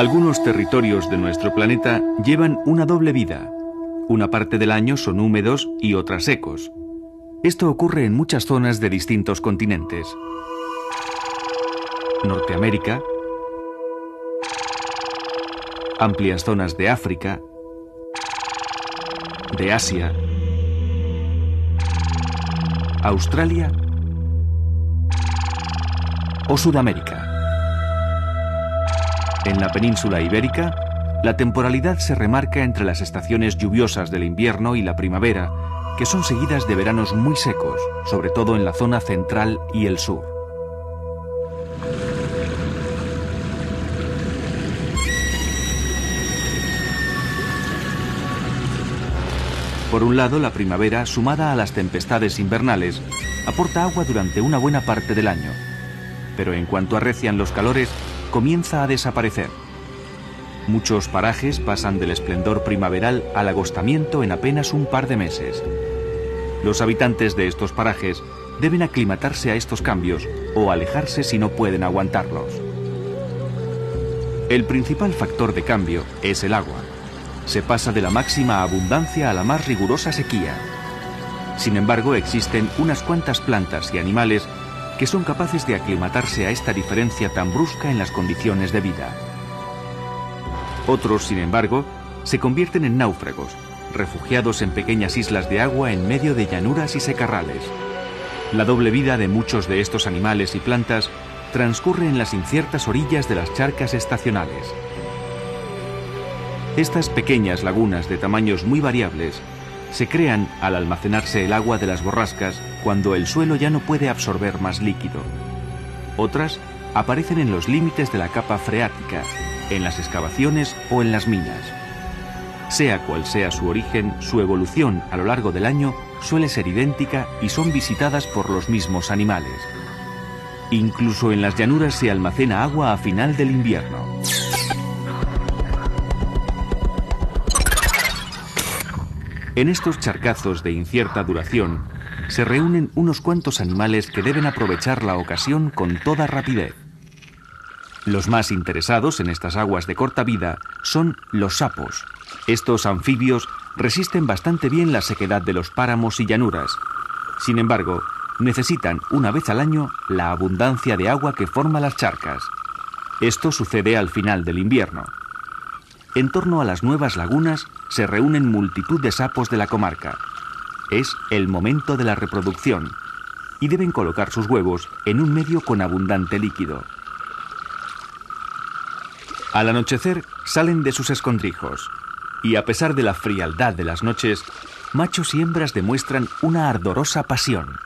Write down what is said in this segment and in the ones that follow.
Algunos territorios de nuestro planeta llevan una doble vida. Una parte del año son húmedos y otras secos. Esto ocurre en muchas zonas de distintos continentes. Norteamérica, amplias zonas de África, de Asia, Australia o Sudamérica. En la península ibérica, la temporalidad se remarca entre las estaciones lluviosas del invierno y la primavera, que son seguidas de veranos muy secos, sobre todo en la zona central y el sur. Por un lado, la primavera, sumada a las tempestades invernales, aporta agua durante una buena parte del año. Pero en cuanto arrecian los calores, comienza a desaparecer. Muchos parajes pasan del esplendor primaveral al agostamiento en apenas un par de meses. Los habitantes de estos parajes deben aclimatarse a estos cambios o alejarse si no pueden aguantarlos. El principal factor de cambio es el agua. Se pasa de la máxima abundancia a la más rigurosa sequía. Sin embargo, existen unas cuantas plantas y animales que son capaces de aclimatarse a esta diferencia tan brusca en las condiciones de vida. Otros, sin embargo, se convierten en náufragos, refugiados en pequeñas islas de agua en medio de llanuras y secarrales. La doble vida de muchos de estos animales y plantas transcurre en las inciertas orillas de las charcas estacionales. Estas pequeñas lagunas de tamaños muy variables se crean al almacenarse el agua de las borrascas cuando el suelo ya no puede absorber más líquido. Otras aparecen en los límites de la capa freática, en las excavaciones o en las minas. Sea cual sea su origen, su evolución a lo largo del año suele ser idéntica y son visitadas por los mismos animales. Incluso en las llanuras se almacena agua a final del invierno. En estos charcazos de incierta duración se reúnen unos cuantos animales que deben aprovechar la ocasión con toda rapidez. Los más interesados en estas aguas de corta vida son los sapos. Estos anfibios resisten bastante bien la sequedad de los páramos y llanuras. Sin embargo, necesitan una vez al año la abundancia de agua que forma las charcas. Esto sucede al final del invierno. En torno a las nuevas lagunas se reúnen multitud de sapos de la comarca. Es el momento de la reproducción y deben colocar sus huevos en un medio con abundante líquido. Al anochecer salen de sus escondrijos y, a pesar de la frialdad de las noches, machos y hembras demuestran una ardorosa pasión.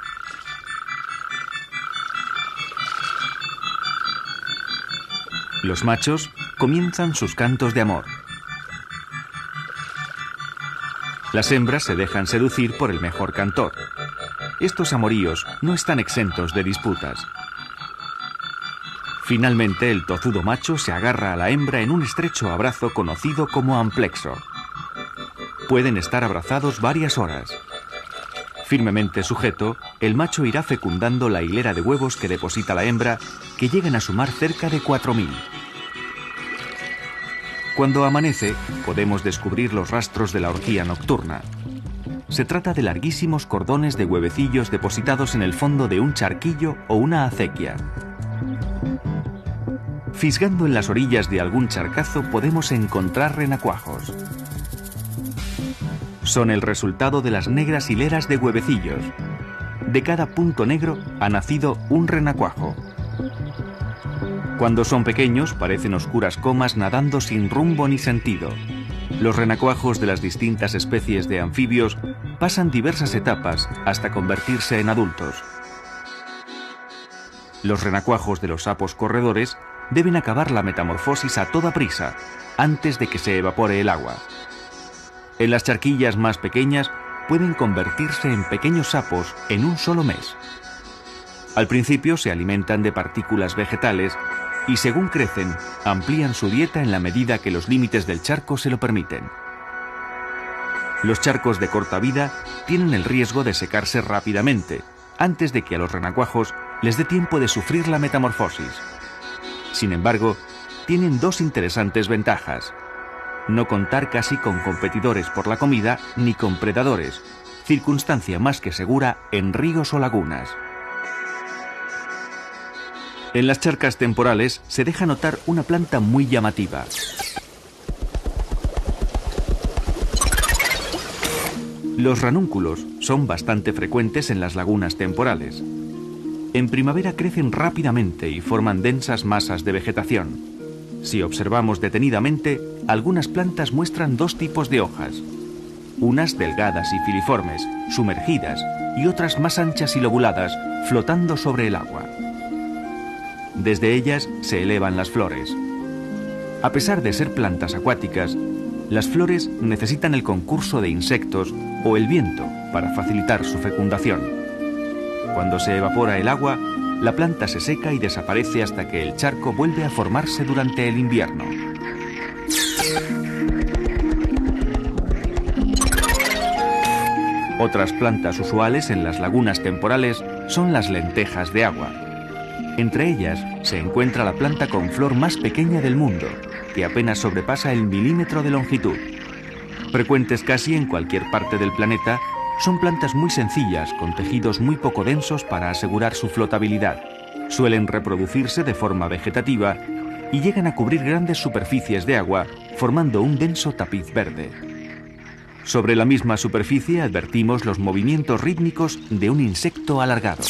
Los machos comienzan sus cantos de amor. Las hembras se dejan seducir por el mejor cantor. Estos amoríos no están exentos de disputas. Finalmente, el tozudo macho se agarra a la hembra en un estrecho abrazo conocido como amplexo. Pueden estar abrazados varias horas. Firmemente sujeto, el macho irá fecundando la hilera de huevos que deposita la hembra, que llegan a sumar cerca de 4000. Cuando amanece, podemos descubrir los rastros de la orgía nocturna. Se trata de larguísimos cordones de huevecillos depositados en el fondo de un charquillo o una acequia. Fisgando en las orillas de algún charcazo podemos encontrar renacuajos. Son el resultado de las negras hileras de huevecillos. De cada punto negro ha nacido un renacuajo. Cuando son pequeños parecen oscuras comas nadando sin rumbo ni sentido. Los renacuajos de las distintas especies de anfibios pasan diversas etapas hasta convertirse en adultos. Los renacuajos de los sapos corredores deben acabar la metamorfosis a toda prisa, antes de que se evapore el agua. En las charquillas más pequeñas pueden convertirse en pequeños sapos en un solo mes. Al principio se alimentan de partículas vegetales y, según crecen, amplían su dieta en la medida que los límites del charco se lo permiten. Los charcos de corta vida tienen el riesgo de secarse rápidamente, antes de que a los renacuajos les dé tiempo de sufrir la metamorfosis. Sin embargo, tienen dos interesantes ventajas: no contar casi con competidores por la comida ni con predadores, circunstancia más que segura en ríos o lagunas. En las charcas temporales se deja notar una planta muy llamativa. Los ranúnculos son bastante frecuentes en las lagunas temporales. En primavera crecen rápidamente y forman densas masas de vegetación. Si observamos detenidamente, algunas plantas muestran dos tipos de hojas. Unas delgadas y filiformes, sumergidas, y otras más anchas y lobuladas, flotando sobre el agua. Desde ellas se elevan las flores. A pesar de ser plantas acuáticas, las flores necesitan el concurso de insectos o el viento para facilitar su fecundación. Cuando se evapora el agua, la planta se seca y desaparece hasta que el charco vuelve a formarse durante el invierno. Otras plantas usuales en las lagunas temporales son las lentejas de agua. Entre ellas se encuentra la planta con flor más pequeña del mundo, que apenas sobrepasa el milímetro de longitud. Frecuentes casi en cualquier parte del planeta, son plantas muy sencillas, con tejidos muy poco densos para asegurar su flotabilidad. Suelen reproducirse de forma vegetativa y llegan a cubrir grandes superficies de agua, formando un denso tapiz verde. Sobre la misma superficie advertimos los movimientos rítmicos de un insecto alargado.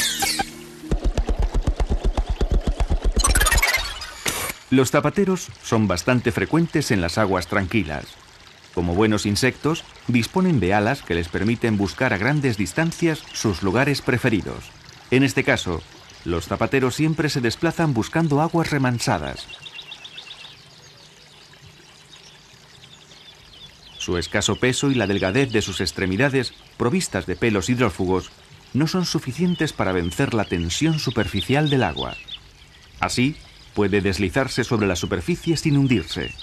Los zapateros son bastante frecuentes en las aguas tranquilas. Como buenos insectos, disponen de alas que les permiten buscar a grandes distancias sus lugares preferidos. En este caso, los zapateros siempre se desplazan buscando aguas remansadas. Su escaso peso y la delgadez de sus extremidades, provistas de pelos hidrófugos, no son suficientes para vencer la tensión superficial del agua. Así, puede deslizarse sobre la superficie sin hundirse.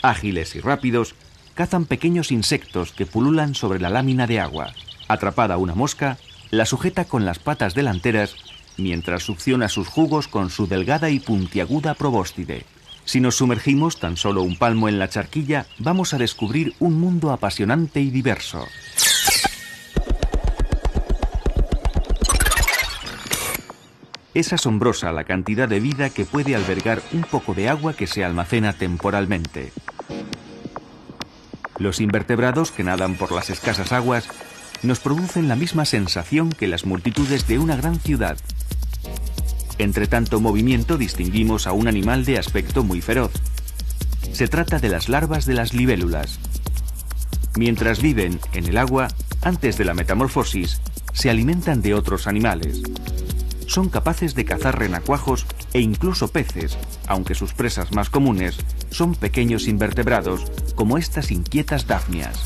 Ágiles y rápidos, cazan pequeños insectos que pululan sobre la lámina de agua. Atrapada una mosca, la sujeta con las patas delanteras, mientras succiona sus jugos con su delgada y puntiaguda probóscide. Si nos sumergimos tan solo un palmo en la charquilla, vamos a descubrir un mundo apasionante y diverso. Es asombrosa la cantidad de vida que puede albergar un poco de agua que se almacena temporalmente. Los invertebrados que nadan por las escasas aguas nos producen la misma sensación que las multitudes de una gran ciudad. Entre tanto movimiento distinguimos a un animal de aspecto muy feroz. Se trata de las larvas de las libélulas. Mientras viven en el agua, antes de la metamorfosis, se alimentan de otros animales. Son capaces de cazar renacuajos e incluso peces, aunque sus presas más comunes son pequeños invertebrados, como estas inquietas dafnias.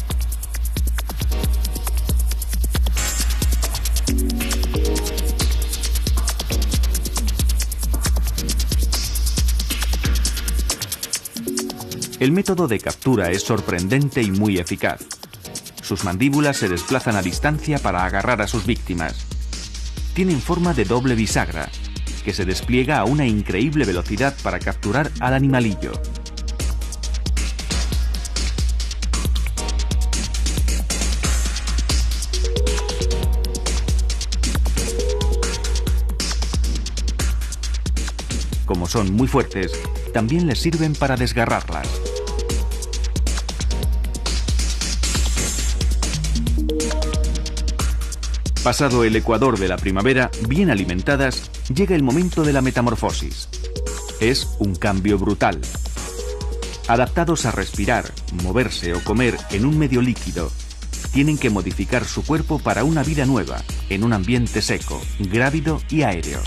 El método de captura es sorprendente y muy eficaz. Sus mandíbulas se desplazan a distancia para agarrar a sus víctimas. Tienen forma de doble bisagra, que se despliega a una increíble velocidad para capturar al animalillo. Como son muy fuertes, también les sirven para desgarrarlas. Pasado el ecuador de la primavera, bien alimentadas, llega el momento de la metamorfosis. Es un cambio brutal. Adaptados a respirar, moverse o comer en un medio líquido, tienen que modificar su cuerpo para una vida nueva, en un ambiente seco, grávido y aéreo.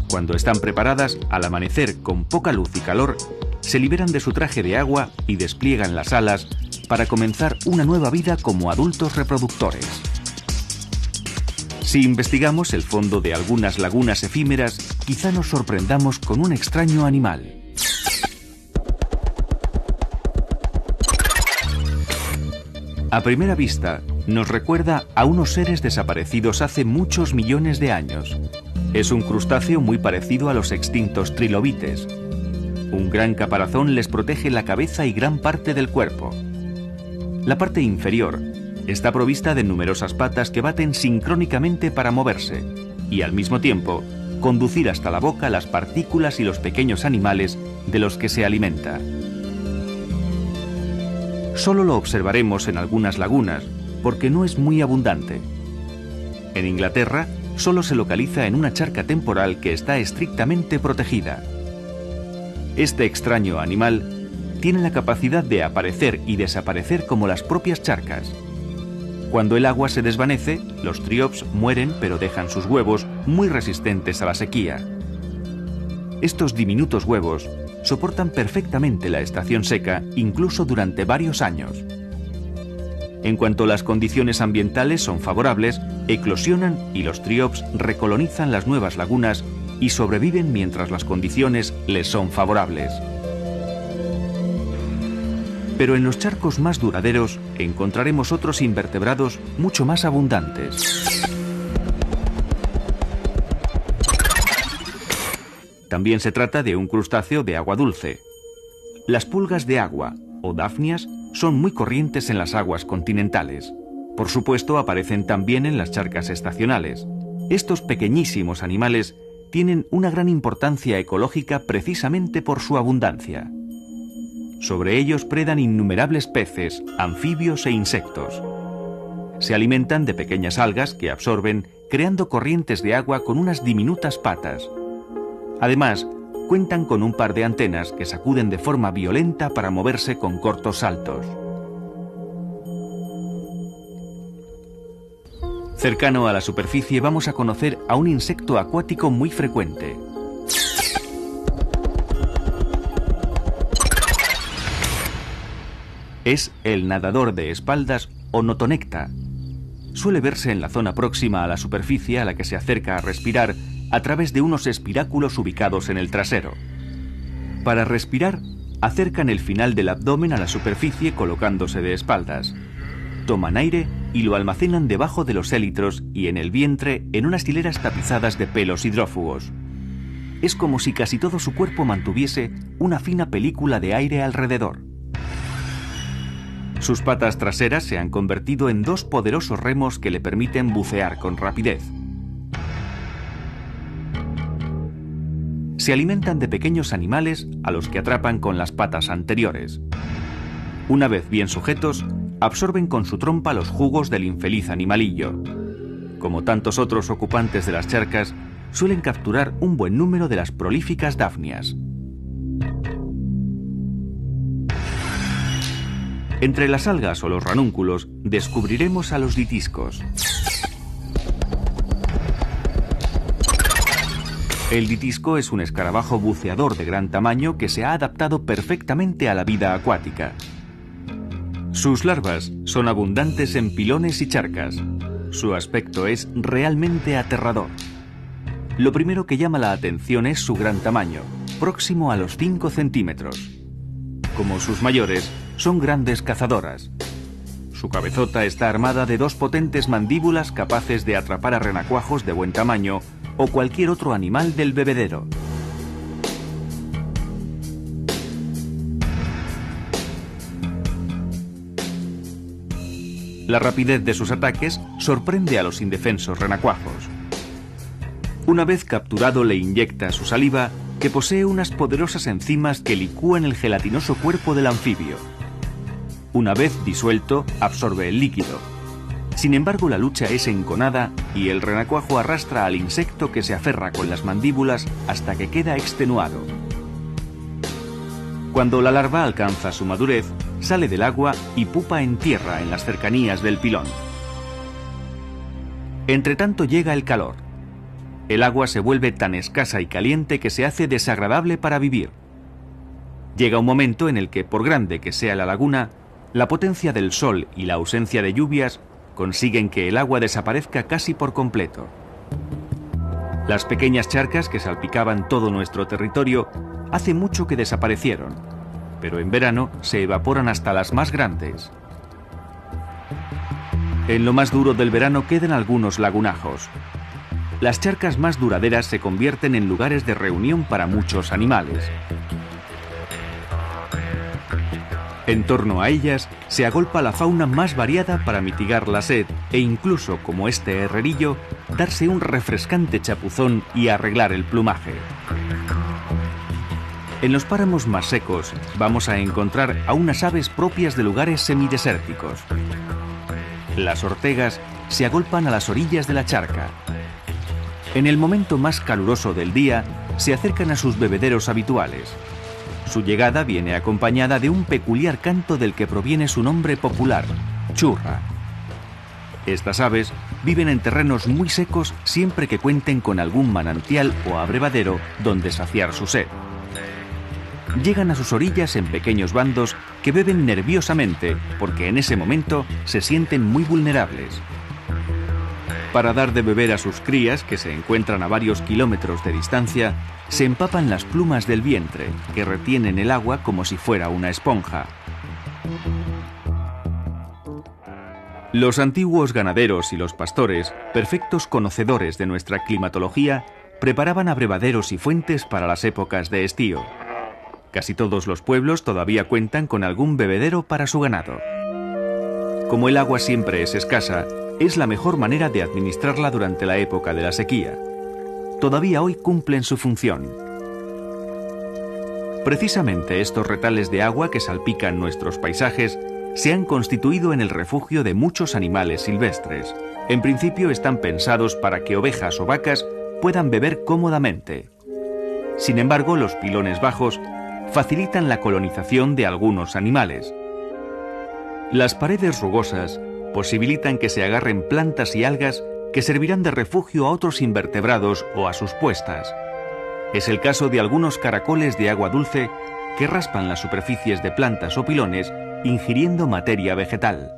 Cuando están preparadas, al amanecer con poca luz y calor, se liberan de su traje de agua y despliegan las alas para comenzar una nueva vida como adultos reproductores. Si investigamos el fondo de algunas lagunas efímeras, quizá nos sorprendamos con un extraño animal. A primera vista, nos recuerda a unos seres desaparecidos hace muchos millones de años. Es un crustáceo muy parecido a los extintos trilobites. Un gran caparazón les protege la cabeza y gran parte del cuerpo. La parte inferior está provista de numerosas patas que baten sincrónicamente para moverse y, al mismo tiempo, conducir hasta la boca las partículas y los pequeños animales de los que se alimenta. Solo lo observaremos en algunas lagunas, porque no es muy abundante. En Inglaterra, solo se localiza en una charca temporal que está estrictamente protegida. Este extraño animal tiene la capacidad de aparecer y desaparecer como las propias charcas. Cuando el agua se desvanece, los triops mueren pero dejan sus huevos muy resistentes a la sequía. Estos diminutos huevos soportan perfectamente la estación seca, incluso durante varios años. En cuanto las condiciones ambientales son favorables, eclosionan y los triops recolonizan las nuevas lagunas y sobreviven mientras las condiciones les son favorables. Pero en los charcos más duraderos encontraremos otros invertebrados mucho más abundantes. También se trata de un crustáceo de agua dulce. Las pulgas de agua, o dafnias, son muy corrientes en las aguas continentales. Por supuesto, aparecen también en las charcas estacionales. Estos pequeñísimos animales tienen una gran importancia ecológica precisamente por su abundancia. Sobre ellos predan innumerables peces, anfibios e insectos. Se alimentan de pequeñas algas que absorben, creando corrientes de agua con unas diminutas patas. Además, cuentan con un par de antenas que sacuden de forma violenta para moverse con cortos saltos. Cercano a la superficie vamos a conocer a un insecto acuático muy frecuente. Es el nadador de espaldas o notonecta. Suele verse en la zona próxima a la superficie a la que se acerca a respirar a través de unos espiráculos ubicados en el trasero. Para respirar, acercan el final del abdomen a la superficie colocándose de espaldas. Toman aire y lo almacenan debajo de los élitros y en el vientre en unas hileras tapizadas de pelos hidrófugos. Es como si casi todo su cuerpo mantuviese una fina película de aire alrededor. Sus patas traseras se han convertido en dos poderosos remos que le permiten bucear con rapidez. Se alimentan de pequeños animales a los que atrapan con las patas anteriores. Una vez bien sujetos, absorben con su trompa los jugos del infeliz animalillo. Como tantos otros ocupantes de las charcas, suelen capturar un buen número de las prolíficas dafnias. Entre las algas o los ranúnculos descubriremos a los ditiscos. El ditisco es un escarabajo buceador de gran tamaño que se ha adaptado perfectamente a la vida acuática. Sus larvas son abundantes en pilones y charcas. Su aspecto es realmente aterrador. Lo primero que llama la atención es su gran tamaño, próximo a los 5 centímetros. Como sus mayores, son grandes cazadoras. Su cabezota está armada de dos potentes mandíbulas capaces de atrapar a renacuajos de buen tamaño o cualquier otro animal del bebedero. La rapidez de sus ataques sorprende a los indefensos renacuajos. Una vez capturado le inyecta su saliva, que posee unas poderosas enzimas que licúan el gelatinoso cuerpo del anfibio. Una vez disuelto, absorbe el líquido. Sin embargo, la lucha es enconada y el renacuajo arrastra al insecto que se aferra con las mandíbulas hasta que queda extenuado. Cuando la larva alcanza su madurez, sale del agua y pupa en tierra en las cercanías del pilón. Entretanto llega el calor. El agua se vuelve tan escasa y caliente que se hace desagradable para vivir. Llega un momento en el que, por grande que sea la laguna, la potencia del sol y la ausencia de lluvias consiguen que el agua desaparezca casi por completo. Las pequeñas charcas que salpicaban todo nuestro territorio hace mucho que desaparecieron, pero en verano se evaporan hasta las más grandes. En lo más duro del verano quedan algunos lagunajos. Las charcas más duraderas se convierten en lugares de reunión para muchos animales. En torno a ellas se agolpa la fauna más variada para mitigar la sed e incluso, como este herrerillo, darse un refrescante chapuzón y arreglar el plumaje. En los páramos más secos vamos a encontrar a unas aves propias de lugares semidesérticos. Las ortegas se agolpan a las orillas de la charca. En el momento más caluroso del día se acercan a sus bebederos habituales. Su llegada viene acompañada de un peculiar canto del que proviene su nombre popular, churra. Estas aves viven en terrenos muy secos siempre que cuenten con algún manantial o abrevadero donde saciar su sed. Llegan a sus orillas en pequeños bandos que beben nerviosamente porque en ese momento se sienten muy vulnerables. Para dar de beber a sus crías, que se encuentran a varios kilómetros de distancia, se empapan las plumas del vientre, que retienen el agua como si fuera una esponja. Los antiguos ganaderos y los pastores, perfectos conocedores de nuestra climatología, preparaban abrevaderos y fuentes para las épocas de estío. Casi todos los pueblos todavía cuentan con algún bebedero para su ganado. Como el agua siempre es escasa, es la mejor manera de administrarla durante la época de la sequía. Todavía hoy cumplen su función. Precisamente estos retales de agua que salpican nuestros paisajes se han constituido en el refugio de muchos animales silvestres. En principio están pensados para que ovejas o vacas puedan beber cómodamente. Sin embargo, los pilones bajos facilitan la colonización de algunos animales. Las paredes rugosas posibilitan que se agarren plantas y algas que servirán de refugio a otros invertebrados o a sus puestas. Es el caso de algunos caracoles de agua dulce que raspan las superficies de plantas o pilones ingiriendo materia vegetal.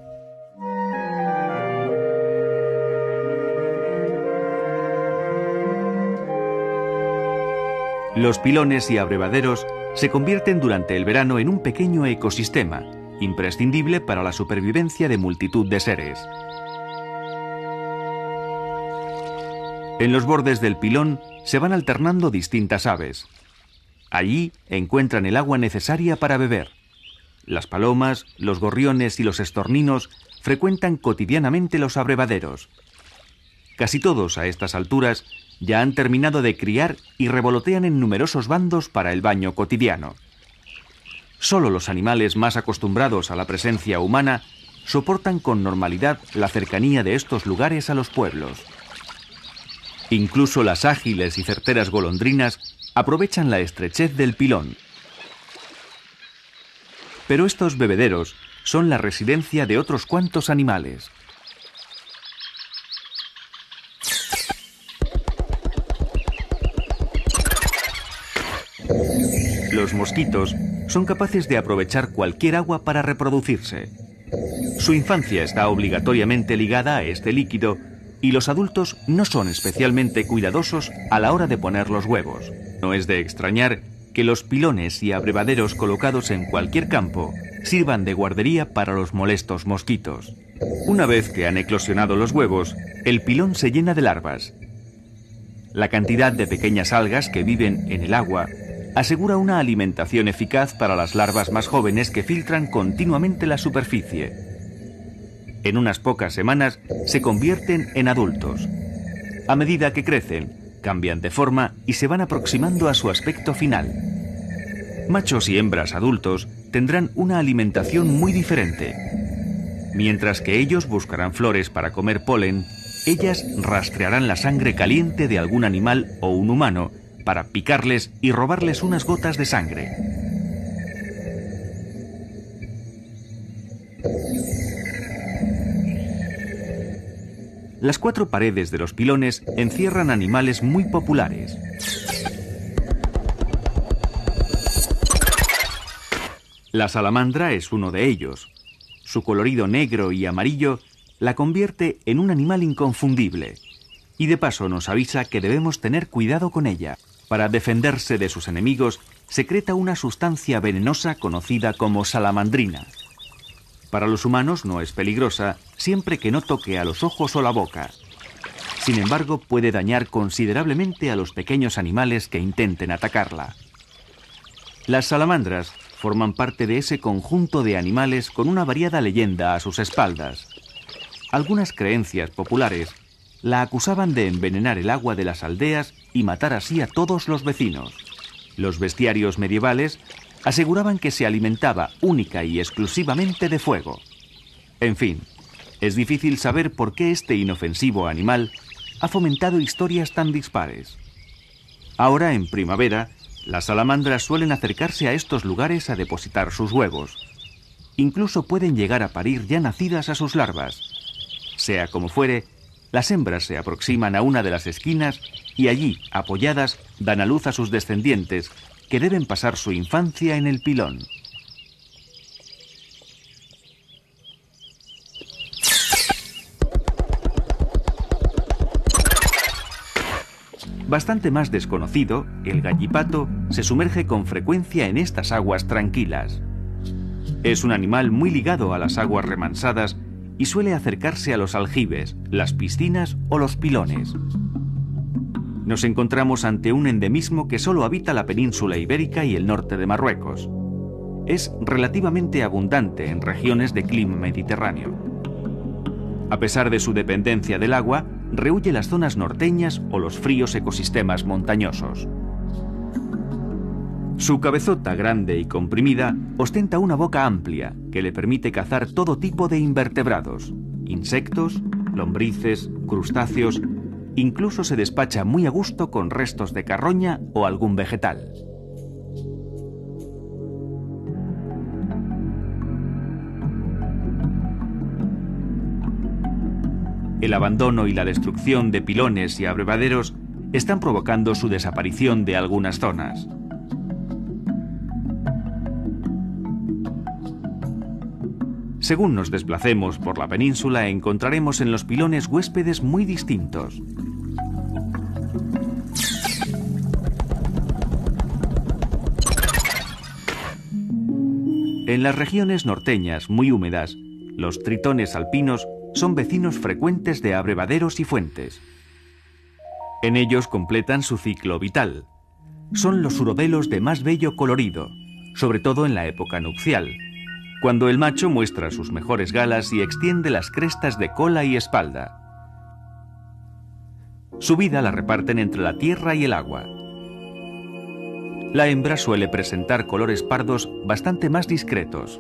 Los pilones y abrevaderos se convierten durante el verano en un pequeño ecosistema, imprescindible para la supervivencia de multitud de seres. En los bordes del pilón se van alternando distintas aves. Allí encuentran el agua necesaria para beber. Las palomas, los gorriones y los estorninos frecuentan cotidianamente los abrevaderos. Casi todos a estas alturas ya han terminado de criar y revolotean en numerosos bandos para el baño cotidiano. Solo los animales más acostumbrados a la presencia humana soportan con normalidad la cercanía de estos lugares a los pueblos. Incluso las ágiles y certeras golondrinas aprovechan la estrechez del pilón. Pero estos bebederos son la residencia de otros cuantos animales. Los mosquitos son capaces de aprovechar cualquier agua para reproducirse. Su infancia está obligatoriamente ligada a este líquido y los adultos no son especialmente cuidadosos a la hora de poner los huevos. No es de extrañar que los pilones y abrevaderos colocados en cualquier campo sirvan de guardería para los molestos mosquitos. Una vez que han eclosionado los huevos, el pilón se llena de larvas. La cantidad de pequeñas algas que viven en el agua asegura una alimentación eficaz para las larvas más jóvenes que filtran continuamente la superficie. En unas pocas semanas se convierten en adultos. A medida que crecen, cambian de forma y se van aproximando a su aspecto final. Machos y hembras adultos tendrán una alimentación muy diferente. Mientras que ellos buscarán flores para comer polen, ellas rastrearán la sangre caliente de algún animal o un humano para picarles y robarles unas gotas de sangre. Las cuatro paredes de los pilones encierran animales muy populares. La salamandra es uno de ellos. Su colorido negro y amarillo la convierte en un animal inconfundible. Y de paso nos avisa que debemos tener cuidado con ella. Para defenderse de sus enemigos, secreta una sustancia venenosa conocida como salamandrina. Para los humanos no es peligrosa siempre que no toque a los ojos o la boca. Sin embargo, puede dañar considerablemente a los pequeños animales que intenten atacarla. Las salamandras forman parte de ese conjunto de animales con una variada leyenda a sus espaldas. Algunas creencias populares la acusaban de envenenar el agua de las aldeas y matar así a todos los vecinos. Los bestiarios medievales aseguraban que se alimentaba única y exclusivamente de fuego. En fin, es difícil saber por qué este inofensivo animal ha fomentado historias tan dispares. Ahora, en primavera, las salamandras suelen acercarse a estos lugares a depositar sus huevos. Incluso pueden llegar a parir ya nacidas a sus larvas. Sea como fuere, las hembras se aproximan a una de las esquinas y allí, apoyadas, dan a luz a sus descendientes, que deben pasar su infancia en el pilón. Bastante más desconocido, el gallipato se sumerge con frecuencia en estas aguas tranquilas. Es un animal muy ligado a las aguas remansadas y suele acercarse a los aljibes, las piscinas o los pilones. Nos encontramos ante un endemismo que solo habita la península ibérica y el norte de Marruecos. Es relativamente abundante en regiones de clima mediterráneo. A pesar de su dependencia del agua, rehúye las zonas norteñas o los fríos ecosistemas montañosos. Su cabezota grande y comprimida ostenta una boca amplia que le permite cazar todo tipo de invertebrados, insectos, lombrices, crustáceos, incluso se despacha muy a gusto con restos de carroña o algún vegetal. El abandono y la destrucción de pilones y abrevaderos están provocando su desaparición de algunas zonas. Según nos desplacemos por la península, encontraremos en los pilones huéspedes muy distintos. En las regiones norteñas muy húmedas, los tritones alpinos son vecinos frecuentes de abrevaderos y fuentes. En ellos completan su ciclo vital. Son los urodelos de más bello colorido, sobre todo en la época nupcial, cuando el macho muestra sus mejores galas y extiende las crestas de cola y espalda. Su vida la reparten entre la tierra y el agua. La hembra suele presentar colores pardos bastante más discretos.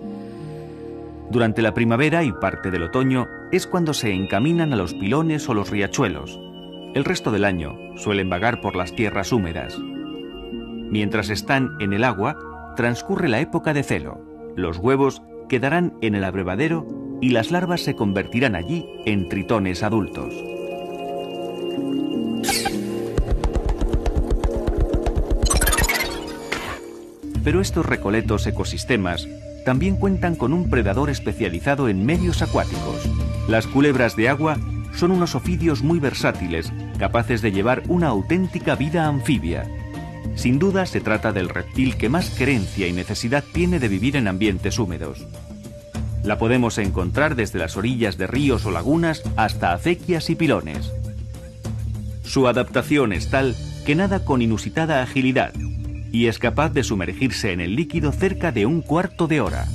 Durante la primavera y parte del otoño es cuando se encaminan a los pilones o los riachuelos. El resto del año suelen vagar por las tierras húmedas. Mientras están en el agua, transcurre la época de celo. Los huevos quedarán en el abrevadero y las larvas se convertirán allí en tritones adultos. Pero estos recoletos ecosistemas también cuentan con un predador especializado en medios acuáticos. Las culebras de agua son unos ofidios muy versátiles, capaces de llevar una auténtica vida anfibia. Sin duda se trata del reptil que más querencia y necesidad tiene de vivir en ambientes húmedos. La podemos encontrar desde las orillas de ríos o lagunas hasta acequias y pilones. Su adaptación es tal que nada con inusitada agilidad y es capaz de sumergirse en el líquido cerca de un cuarto de hora.